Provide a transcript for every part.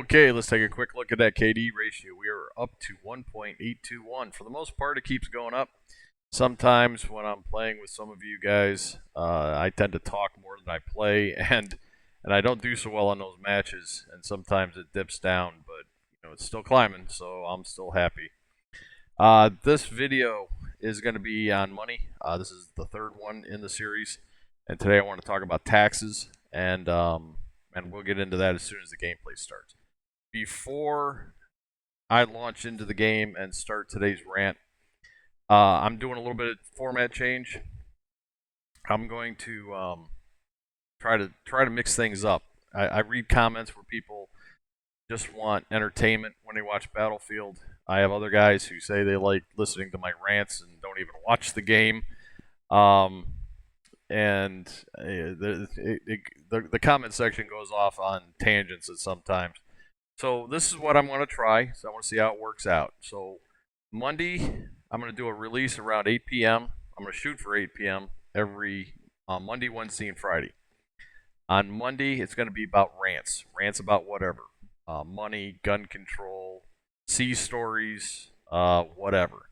Okay, let's take a quick look at that KD ratio. We are up to 1.821. For the most part, it keeps going up. Sometimes when I'm playing with some of you guys, I tend to talk more than I play, and I don't do so well on those matches. And sometimes it dips down, but it's still climbing, so I'm still happy. This video is going to be on money. This is the third one in the series, and today I want to talk about taxes, and we'll get into that as soon as the gameplay starts. Before I launch into the game and start today's rant, I'm doing a little bit of format change. I'm going to try to mix things up. I read comments where people just want entertainment when they watch Battlefield. I have other guys who say they like listening to my rants and don't even watch the game. And the comment section goes off on tangents at sometimes. So this is what I'm going to try. So I want to see how it works out. So Monday, I'm going to do a release around 8 p.m. I'm going to shoot for 8 p.m. every Monday, Wednesday, and Friday. On Monday, it's going to be about rants about whatever. Money, gun control, sea stories, whatever.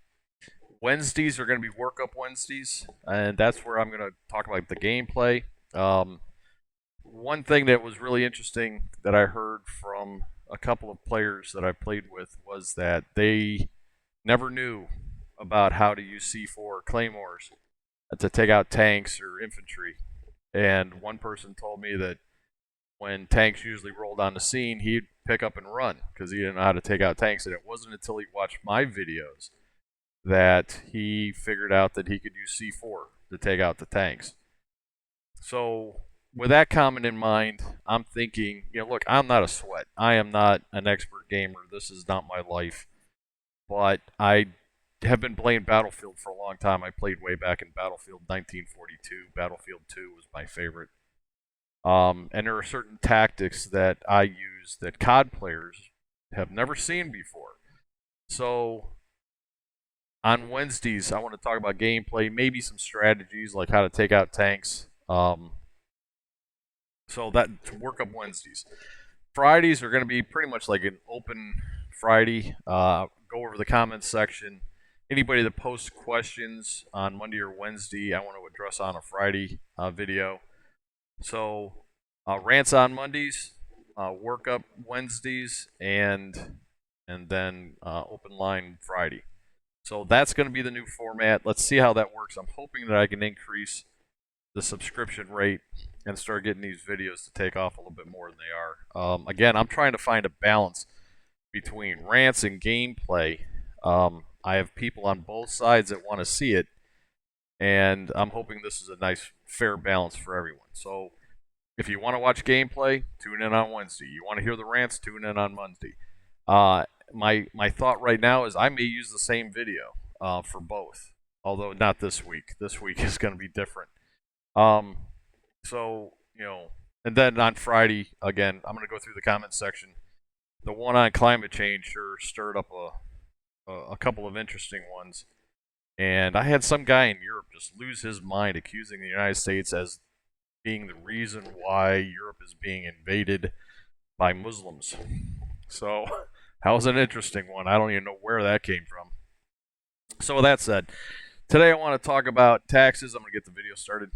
Wednesdays are going to be workup Wednesdays, and that's where I'm going to talk about the gameplay. One thing that was really interesting that I heard from a couple of players that I played with was that they never knew about how to use C4 claymores to take out tanks or infantry. And one person told me that when tanks usually rolled on the scene, he'd pick up and run because he didn't know how to take out tanks. And it wasn't until he watched my videos that he figured out that he could use C4 to take out the tanks. So with that comment in mind, I'm thinking, look, I'm not a sweat. I am not an expert gamer. This is not my life. But I have been playing Battlefield for a long time. I played way back in Battlefield 1942. Battlefield 2 was my favorite. And there are certain tactics that I use that COD players have never seen before. So on Wednesdays, I want to talk about gameplay, maybe some strategies like how to take out tanks. So that work up Wednesdays. Fridays are going to be pretty much like an open Friday. Go over the comments section. Anybody that posts questions on Monday or Wednesday, I want to address on a Friday video. So rants on Mondays, work up Wednesdays, and then open line Friday. So that's going to be the new format. Let's see how that works. I'm hoping that I can increase the subscription rate and start getting these videos to take off a little bit more than they are. Again, I'm trying to find a balance between rants and gameplay. I have people on both sides that want to see it, and I'm hoping this is a nice, fair balance for everyone. So if you want to watch gameplay, tune in on Wednesday. You want to hear the rants, tune in on Monday. My thought right now is I may use the same video for both, although not this week. This week is going to be different. So, and then on Friday, again, I'm going to go through the comments section. The one on climate change sure stirred up a couple of interesting ones. And I had some guy in Europe just lose his mind accusing the United States as being the reason why Europe is being invaded by Muslims. So that was an interesting one. I don't even know where that came from. So with that said, today I want to talk about taxes. I'm going to get the video started.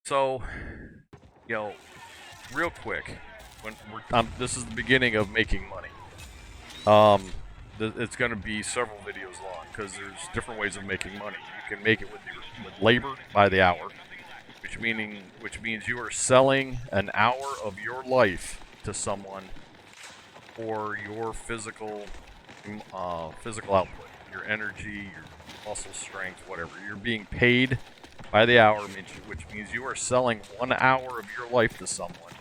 So, real quick, this is the beginning of making money. It's going to be several videos long because there's different ways of making money. You can make it with labor by the hour, which means you are selling an hour of your life to someone for your physical output, your energy, your muscle strength, whatever. You're being paid by the hour, which means you are selling 1 hour of your life to someone.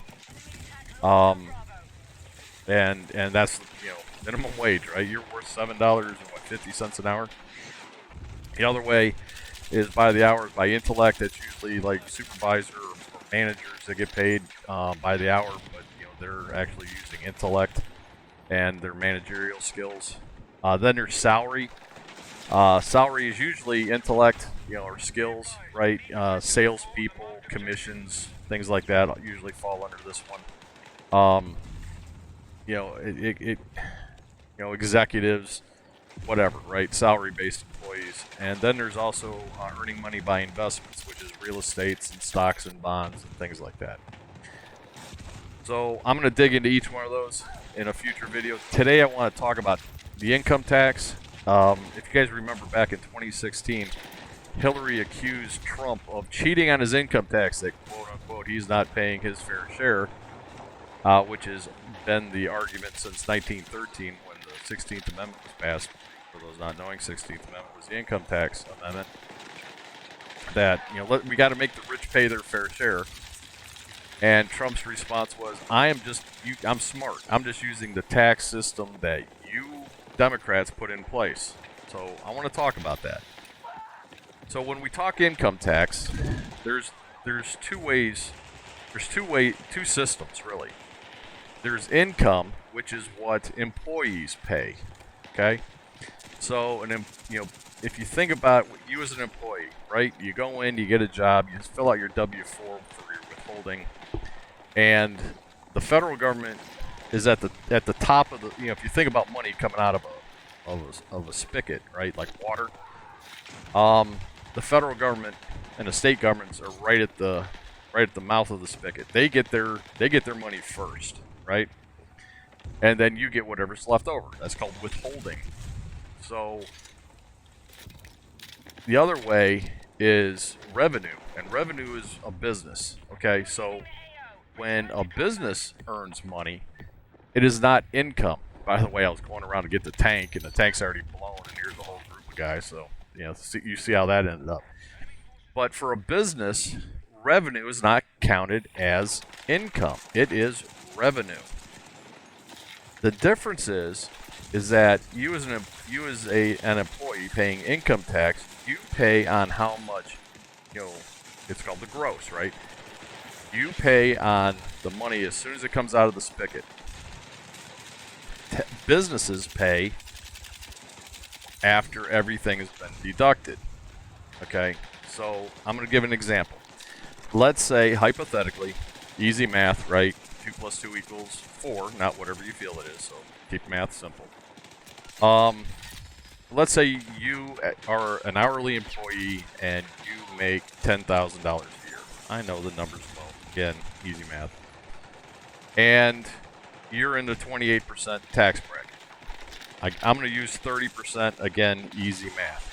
And that's minimum wage, right? You're worth $7.50 an hour. The other way is by the hour, by intellect. That's usually like supervisor or managers that get paid by the hour, but they're actually using intellect and their managerial skills. Then there's salary. Salary is usually intellect, or skills, right? Salespeople, commissions, things like that usually fall under this one. executives, whatever, right? Salary-based employees. And then there's also earning money by investments, which is real estates and stocks and bonds and things like that. So I'm going to dig into each one of those in a future video. Today I want to talk about the income tax. If you guys remember back in 2016, Hillary accused Trump of cheating on his income tax, that quote-unquote he's not paying his fair share, which has been the argument since 1913 when the 16th Amendment was passed. For those not knowing, 16th Amendment was the income tax amendment. That, we got to make the rich pay their fair share. And Trump's response was, I'm smart. I'm just using the tax system that you Democrats put in place. So I want to talk about that. So when we talk income tax, there's two ways. There's two systems really. There's income, which is what employees pay. Okay. So if you think about you as an employee, right? You go in, you get a job, you fill out your W-4 for your withholding. And the federal government is at the top of the, if you think about money coming out of a spigot, right, like water, the federal government and the state governments are right at the mouth of the spigot. They get their money first, right, and then you get whatever's left over. That's called withholding. So the other way is revenue, and revenue is a business. Okay, so when a business earns money, it is not income. By the way, I was going around to get the tank, and the tank's already blown, and here's a whole group of guys. So, you see how that ended up. But for a business, revenue is not counted as income. It is revenue. The difference is that you as an employee paying income tax, you pay on how much, it's called the gross, right? You pay on the money as soon as it comes out of the spigot. Businesses pay after everything has been deducted. Okay, so I'm going to give an example. Let's say, hypothetically, easy math, right? 2 + 2 = 4, not whatever you feel it is, so keep math simple. Let's say you are an hourly employee and you make $10,000 a year. I know the number's low. Again, easy math. And you're in the 28% tax bracket. I'm going to use 30%, again, easy math.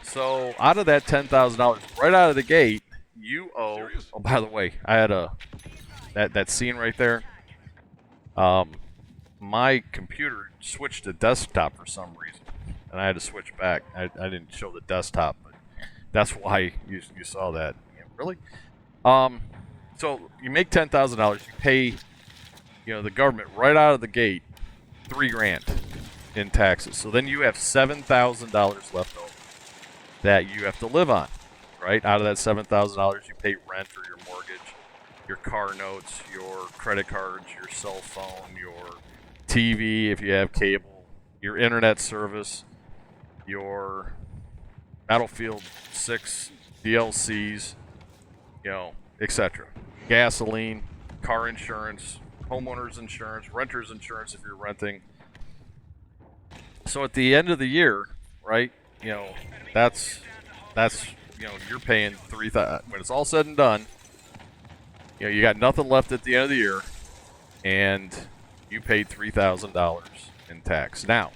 So out of that $10,000, right out of the gate, you owe, oh, by the way, I had that scene right there. My computer switched to desktop for some reason, and I had to switch back. I didn't show the desktop, but that's why you saw that. Really? So you make $10,000, you pay, the government right out of the gate $3,000 in taxes. So then you have $7,000 left over that you have to live on, right? Out of that $7,000, you pay rent or your mortgage, your car notes, your credit cards, your cell phone, your TV if you have cable, your internet service, your Battlefield 6 DLCs, etc. Gasoline, car insurance, homeowners insurance, renter's insurance if you're renting. So at the end of the year, right, that's you're paying $3,000. When it's all said and done, you got nothing left at the end of the year, and you paid $3,000 in tax. Now,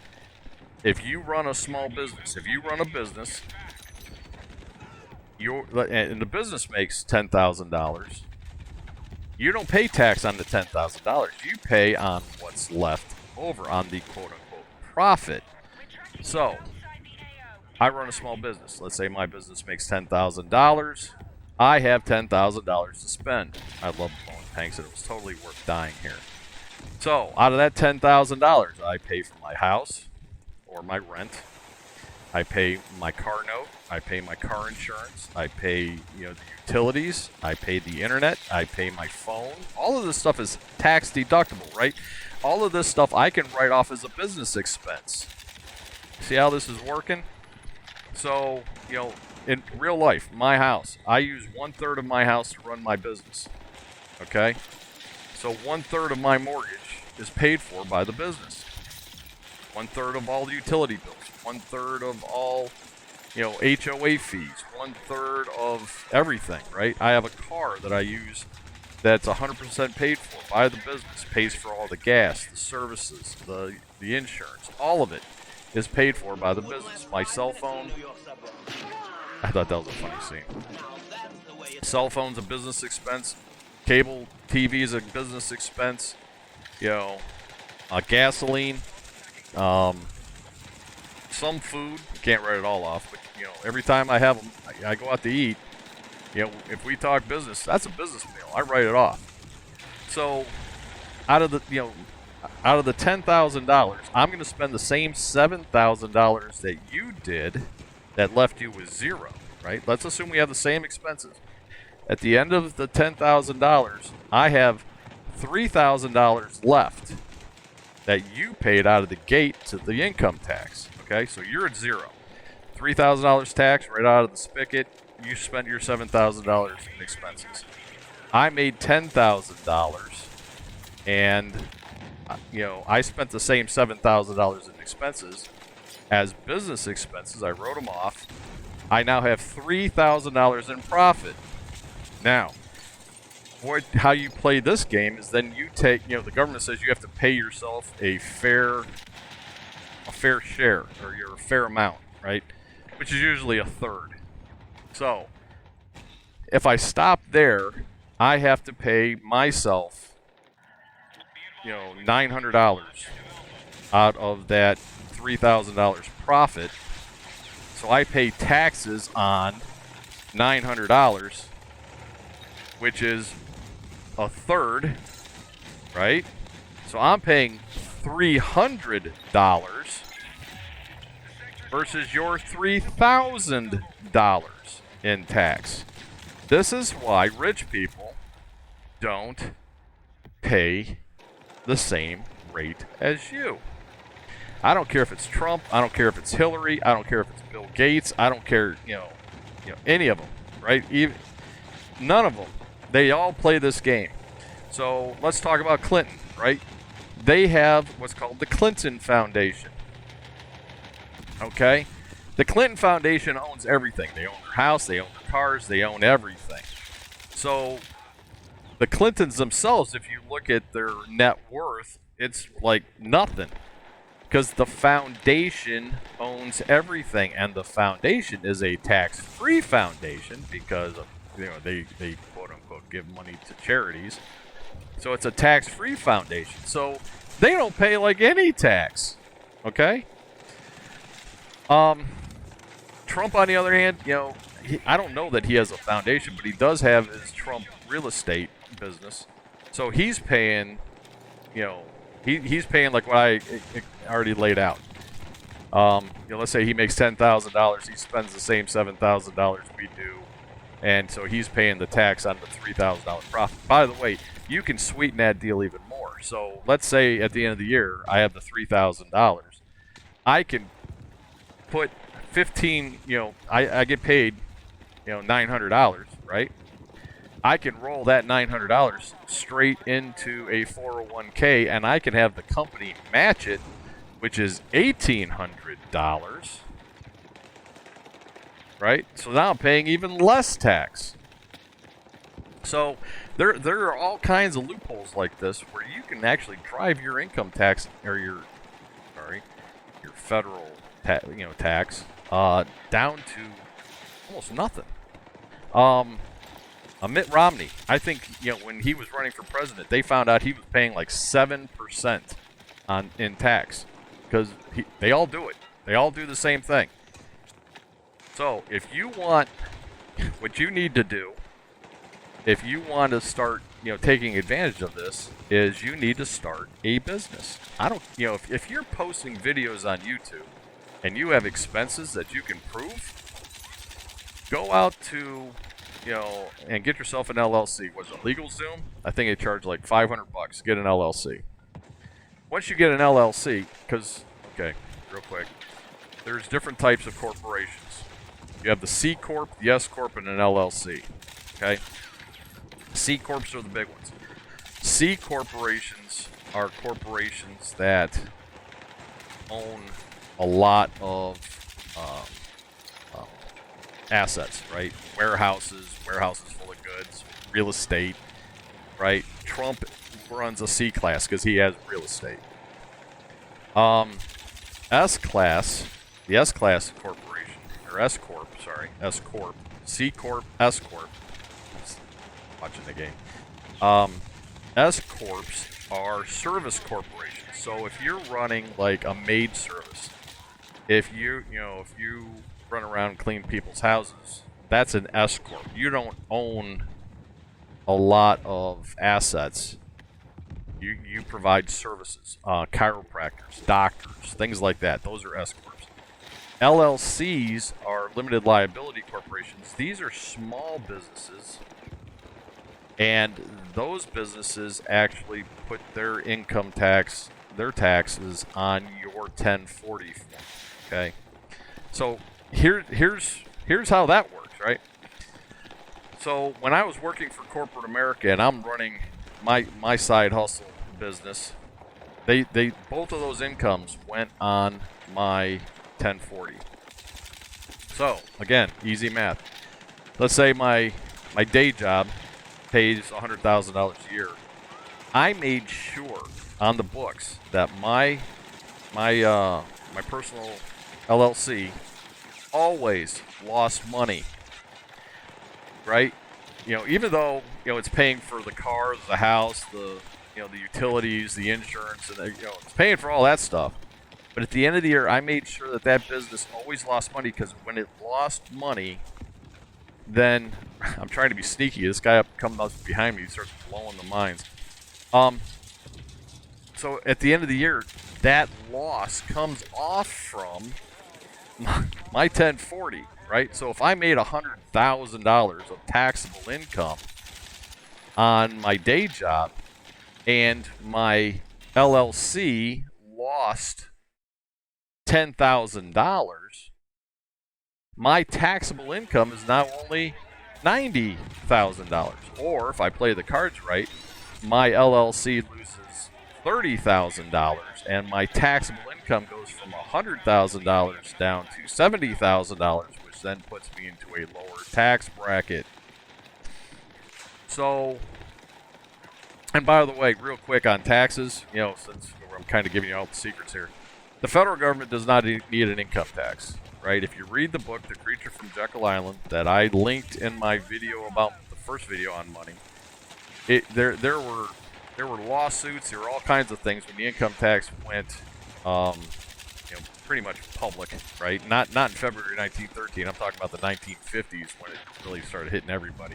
if you run a small business, and the business makes $10,000, you don't pay tax on the $10,000. You pay on what's left over, on the quote-unquote profit. So, I run a small business. Let's say my business makes $10,000. I have $10,000 to spend. I love blowing tanks, and it was totally worth dying here. So, out of that $10,000, I pay for my house or my rent. I pay my car note. I pay my car insurance. I pay, the utilities. I pay the internet. I pay my phone. All of this stuff is tax deductible, right? All of this stuff I can write off as a business expense. See how this is working? So, in real life, my house, I use 1/3 of my house to run my business. Okay? So 1/3 of my mortgage is paid for by the business. 1/3 of all the utility bills. 1/3 of all, HOA fees. 1/3 of everything, right? I have a car that I use that's 100% paid for by the business. Pays for all the gas, the services, the insurance. All of it is paid for by the business. My cell phone, I thought that was a funny scene. Cell phone's a business expense. Cable TV is a business expense. Gasoline. Some food. Can't write it all off, but every time I have them, I go out to eat. If we talk business, that's a business meal. I write it off. So, out of the $10,000, I'm going to spend the same $7,000 that you did, that left you with zero. Right? Let's assume we have the same expenses. At the end of the $10,000, I have $3,000 left that you paid out of the gate to the income tax. Okay, so you're at zero. $3,000 tax right out of the spigot. You spent your $7,000 in expenses. I made $10,000, and I spent the same $7,000 in expenses as business expenses. I wrote them off. I now have $3,000 in profit. Now, how you play this game is then you take, the government says you have to pay yourself a fair share, or your fair amount, right? Which is usually 1/3. So, if I stop there, I have to pay myself, $900 out of that $3,000 profit. So I pay taxes on $900, which is 1/3, right? So I'm paying $300 versus your $3,000 in tax. This is why rich people don't pay the same rate as you. I don't care if it's Trump. I don't care if it's Hillary. I don't care if it's Bill Gates. I don't care, any of them, right? None of them. They all play this game. So let's talk about Clinton, right? They have what's called the Clinton Foundation. Okay? The Clinton Foundation owns everything. They own their house, they own their cars, they own everything. So the Clintons themselves, if you look at their net worth, it's like nothing. Because the foundation owns everything, and the foundation is a tax-free foundation because of, they quote-unquote give money to charities. So it's a tax-free foundation. So they don't pay like any tax. Okay? Trump, on the other hand, I don't know that he has a foundation, but he does have his Trump real estate business. So he's paying, he's paying like what I already laid out. Let's say he makes $10,000, he spends the same $7,000 we do, and so he's paying the tax on the $3,000 profit. By the way, you can sweeten that deal even more. So let's say at the end of the year, I have the $3,000. I can put 15, I get paid, $900, right? I can roll that $900 straight into a 401k, and I can have the company match it, which is $1,800, right? So now I'm paying even less tax. So there are all kinds of loopholes like this where you can actually drive your income tax, or your federal tax down to almost nothing. Mitt Romney, I think, when he was running for president, they found out he was paying like 7% in tax, because they all do it. They all do the same thing. So if you want, what you need to do, if you want to start, taking advantage of this, is you need to start a business. If you're posting videos on YouTube and you have expenses that you can prove, go out to, and get yourself an LLC. Was it LegalZoom? I think they charge like $500. Get an LLC. Once you get an LLC, real quick, there's different types of corporations. You have the C Corp, the S Corp, and an LLC. Okay? C Corps are the big ones. C corporations are corporations that own a lot of assets, right? Warehouses full of goods, real estate, right? Trump runs a C class because he has real estate. S class, the S class corporation, or S corp, sorry, S corp, C corp, S corp. Watching the game. S corps are service corporations. So if you're running like a maid service, if you run around and clean people's houses, that's an S corp. You don't own a lot of assets. You provide services, chiropractors, doctors, things like that. Those are S corps. LLCs are limited liability corporations. These are small businesses, and those businesses actually put their income tax, their taxes on your 1040 form. Okay, so here's how that works, right? So when I was working for corporate America and I'm running my side hustle business, they both of those incomes went on my 1040. So again, easy math. Let's say my day job pays $100,000 a year. I made sure on the books that my personal LLC always lost money, right? Even though it's paying for the cars, the house, the utilities, the insurance, and it's paying for all that stuff. But at the end of the year, I made sure that business always lost money, because when it lost money, then I'm trying to be sneaky. This guy comes up behind me, he starts blowing the mines. So at the end of the year, that loss comes off from my 1040, right? So if I made $100,000 of taxable income on my day job, and my LLC lost $10,000, my taxable income is now only $90,000. Or if I play the cards right, my LLC loses $30,000, and my taxable income goes from $100,000 down to $70,000, which then puts me into a lower tax bracket. So, and by the way, real quick on taxes, since I'm kind of giving you all the secrets here, the federal government does not need an income tax, right? If you read the book, The Creature from Jekyll Island, that I linked in my video about the first video on money, there were lawsuits, there were all kinds of things when the income tax went, pretty much public, right? Not in February 1913. I'm talking about the 1950s when it really started hitting everybody.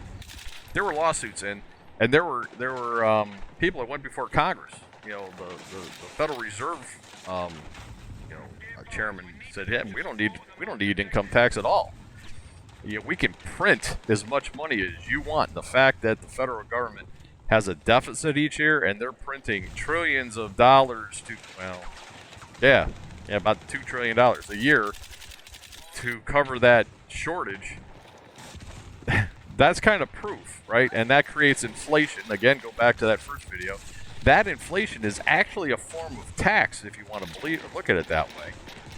There were lawsuits, and there were people that went before Congress. The Federal Reserve, chairman said, "Yeah, we don't need income tax at all. We can print as much money as you want." The fact that the federal government has a deficit each year, and they're printing trillions of dollars about $2 trillion a year to cover that shortage. That's kind of proof, right? And that creates inflation. Again, go back to that first video. That inflation is actually a form of tax, if you want to look at it that way,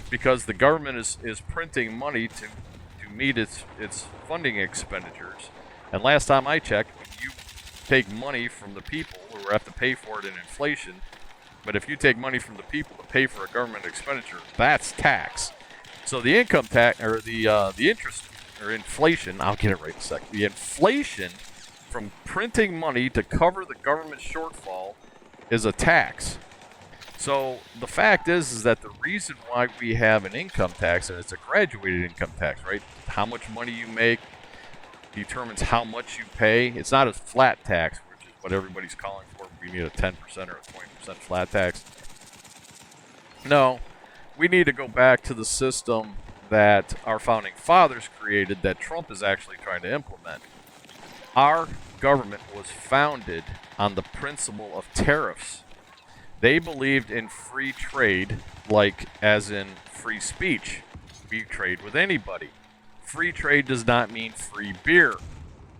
because the government is printing money to meet its funding expenditures. And last time I checked, when you take money from the people who have to pay for it in inflation, but if you take money from the people to pay for a government expenditure, that's tax. So the income tax, or the interest, or inflation, I'll get it right in a second. The inflation from printing money to cover the government shortfall is a tax. So the fact is that the reason why we have an income tax, and it's a graduated income tax, right? How much money you make determines how much you pay. It's not a flat tax, which is what everybody's calling for. We need a 10% or a 20% flat tax. No, we need to go back to the system that our founding fathers created, that Trump is actually trying to implement. Our government was founded on the principle of tariffs. They believed in free trade, like as in free speech. We trade with anybody. Free trade does not mean free beer.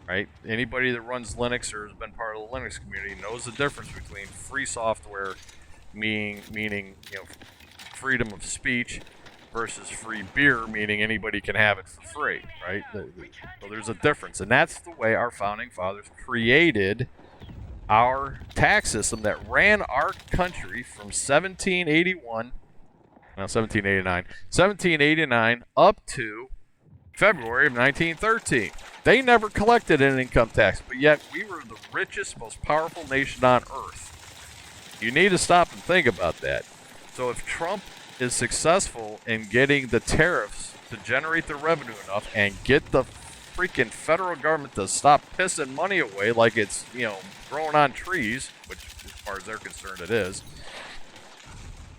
right? Anybody that runs Linux or has been part of the Linux community knows the difference between free software, meaning freedom of speech, versus free beer, meaning anybody can have it for free, right? So there's a difference, and that's the way our founding fathers created our tax system that ran our country from 1789 up to February of 1913. They never collected an income tax, but yet we were the richest, most powerful nation on earth. You need to stop and think about that. So if Trump is successful in getting the tariffs to generate the revenue enough and get the freaking federal government to stop pissing money away like it's, growing on trees, which as far as they're concerned it is,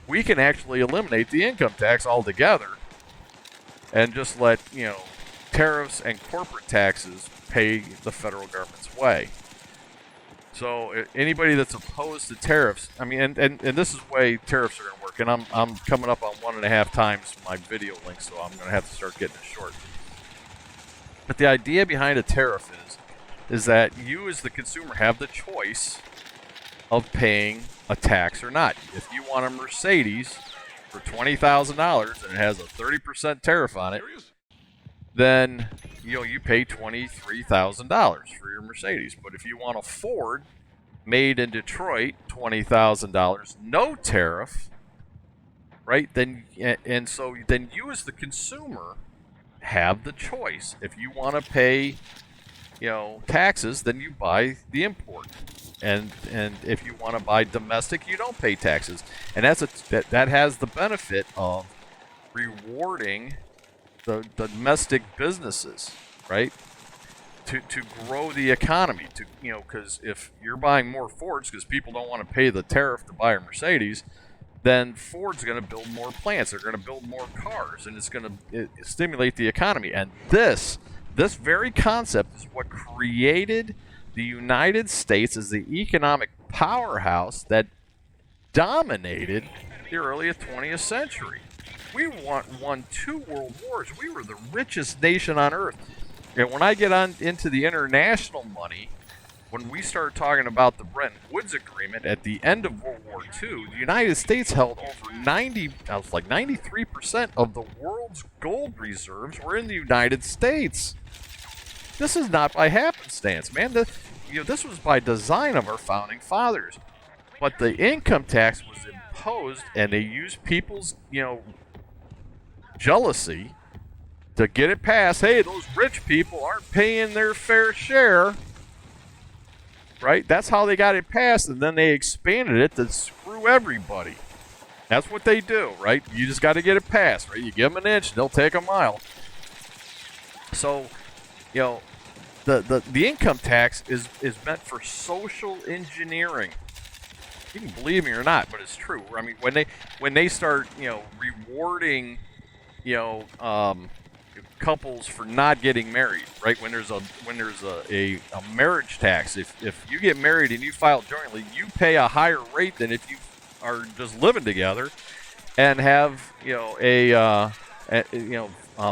we can actually eliminate the income tax altogether and just let, tariffs and corporate taxes pay the federal government's way. So anybody that's opposed to tariffs, I mean, and this is the way tariffs are going to work, and I'm coming up on 1.5 times my video link, so I'm going to have to start getting it short. But the idea behind a tariff is that you as the consumer have the choice of paying a tax or not. If you want a Mercedes for $20,000 and it has a 30% tariff on it, then you pay $23,000 for your Mercedes. But if you want a Ford made in Detroit, $20,000, no tariff, right? Then you as the consumer have the choice. If you want to pay, taxes, then you buy the import. And if you want to buy domestic, you don't pay taxes. And that has the benefit of rewarding the domestic businesses, right? To grow the economy, because if you're buying more Fords because people don't want to pay the tariff to buy a Mercedes, then Ford's going to build more plants. They're going to build more cars, and it's going to stimulate the economy. And this very concept is what created the United States as the economic powerhouse that dominated the early 20th century. We won 2 world wars. We were the richest nation on earth. And when I get on into the international money, when we start talking about the Bretton Woods Agreement at the end of World War II, the United States held over 93% of the world's gold reserves were in the United States. This is not by happenstance, man. This was by design of our founding fathers. But the income tax was imposed, and they used people's, jealousy to get it passed. Hey, those rich people aren't paying their fair share, right? That's how they got it passed, and then they expanded it to screw everybody. That's what they do, right? You just got to get it passed, right? You give them an inch, they'll take a mile. So, the income tax is meant for social engineering. You can believe me or not, but it's true. I mean, when they start, rewarding, couples for not getting married, right? When there's a marriage tax, if you get married and you file jointly, you pay a higher rate than if you are just living together and have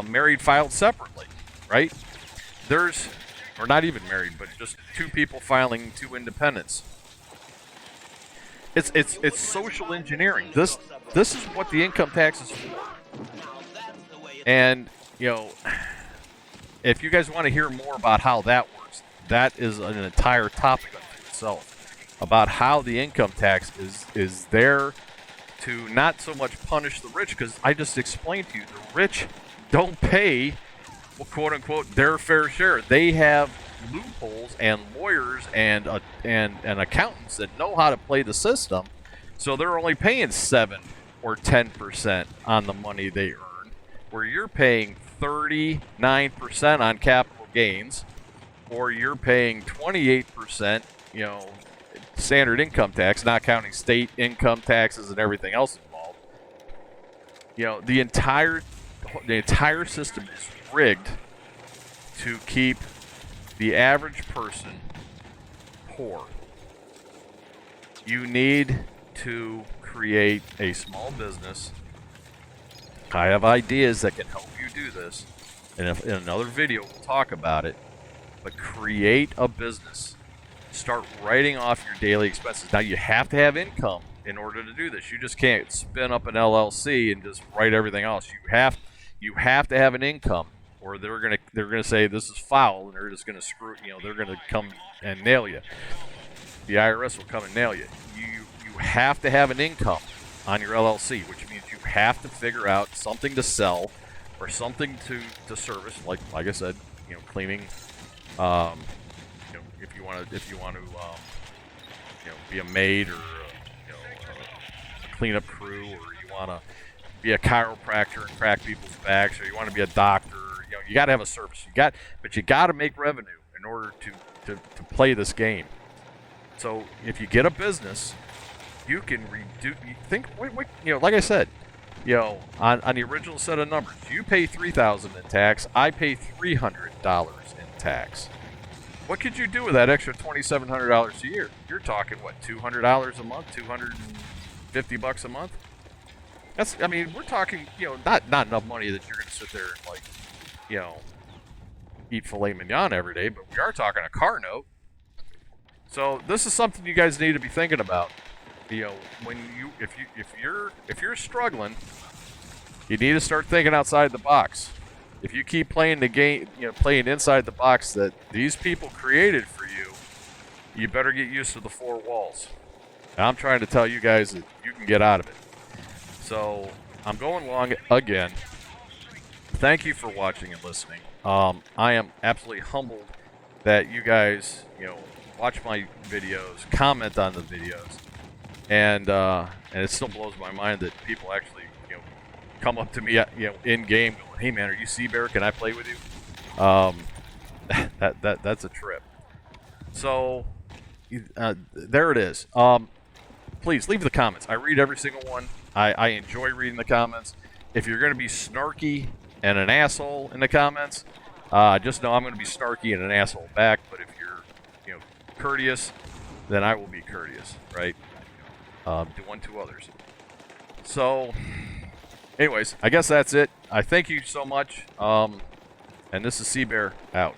married filed separately, right? Or not even married, but just 2 people filing 2 independents. It's social engineering. This is what the income tax is for. And if you guys want to hear more about how that works, that is an entire topic unto itself, about how the income tax is there to not so much punish the rich, because I just explained to you, the rich don't pay, well, quote unquote, their fair share. They have loopholes and lawyers and accountants that know how to play the system, so they're only paying 7 or 10% on the money they earn, where you're paying 39% on capital gains, or you're paying 28%, standard income tax, not counting state income taxes and everything else involved. The entire system is rigged to keep the average person poor. You need to create a small business. I have ideas that can help you do this. And in another video, we'll talk about it. but create a business. Start writing off your daily expenses. Now you have to have income in order to do this. You just can't spin up an LLC and just write everything else. You have to have an income, or they're gonna say this is foul, and they're just gonna screw. They're gonna come and nail you. The IRS will come and nail you. You have to have an income on your LLC, which means you have to figure out something to sell or something to service, like I said, cleaning. If you want to, be a maid or a cleanup crew, or you want to be a chiropractor and crack people's backs, or you want to be a doctor. You got to have a service. But you got to make revenue in order to play this game. So if you get a business, you can reduce. Like I said, on the original set of numbers, you pay $3,000 in tax. I pay $300 in tax. What could you do with that extra $2,700 a year? You're talking what, $200 a month, $250 a month? We're talking, not enough money that you're going to sit there and eat filet mignon every day, but we are talking a car note. So this is something you guys need to be thinking about. If you're struggling, you need to start thinking outside the box. If you keep playing the game, playing inside the box that these people created for you, you better get used to the four walls. And I'm trying to tell you guys that you can get out of it. So I'm going long again. Thank you for watching and listening. I am absolutely humbled that you guys, watch my videos, comment on the videos, and it still blows my mind that people actually, come up to me, in game, going, "Hey man, are you Seabear? Can I play with you?" That's a trip. So there it is. Please leave the comments. I read every single one. I enjoy reading the comments. If you're going to be snarky and an asshole in the comments, just know I'm going to be snarky and an asshole back. But if you're, courteous, then I will be courteous, right? Do unto others. So, anyways, I guess that's it. I thank you so much. And this is Seabear out.